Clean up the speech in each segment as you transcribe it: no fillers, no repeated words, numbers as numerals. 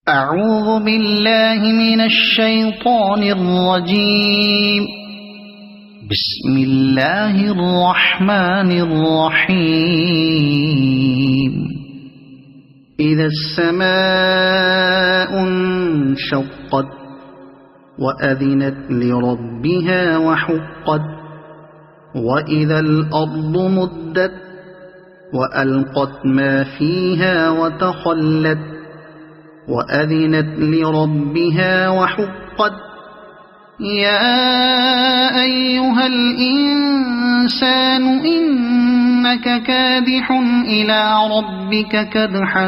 أعوذ بالله من الشيطان الرجيم. بسم الله الرحمن الرحيم. إذا السماء انشقت وأذنت لربها وحقت وإذا الأرض مدت وألقت ما فيها وتخلت وأذنت لربها وحقت. يا أيها الإنسان إنك كادح إلى ربك كدحا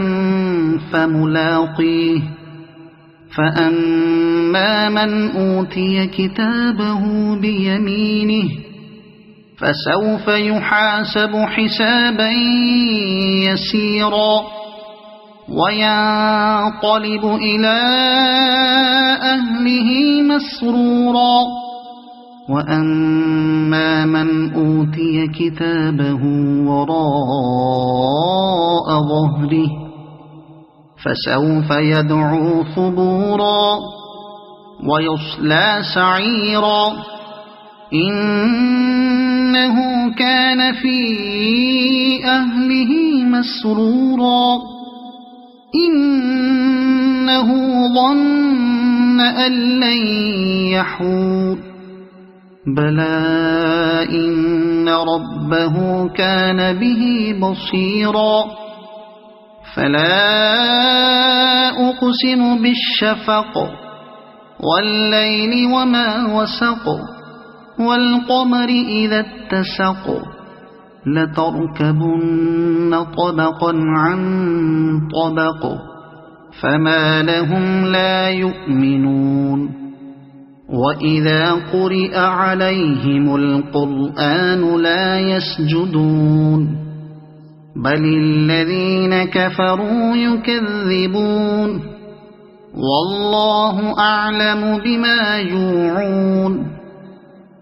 فملاقيه. فأما من أوتي كتابه بيمينه فسوف يحاسب حسابا يسيرا وينقلب إلى أهله مسرورا. وأما من أوتي كتابه وراء ظهره فسوف يدعو ثبورا ويصلى سعيرا. إنه كان في أهله مسرورا. إنه ظن أن لن يحور. بلى إن ربه كان به بصيرا. فلا أقسم بالشفق والليل وما وسق والقمر إذا اتسق. لتركبن طبقا عن طبق. فما لهم لا يؤمنون. وإذا قرئ عليهم القرآن لا يسجدون. بل الذين كفروا يكذبون. والله أعلم بما يوعون.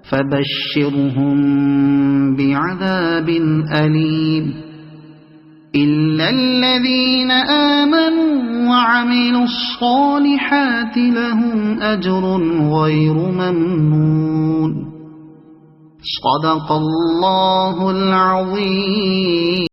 فبشرهم بعذاب أليم إلا الذين آمنوا وعملوا الصالحات لهم أجر غير ممنون. صدق الله العظيم.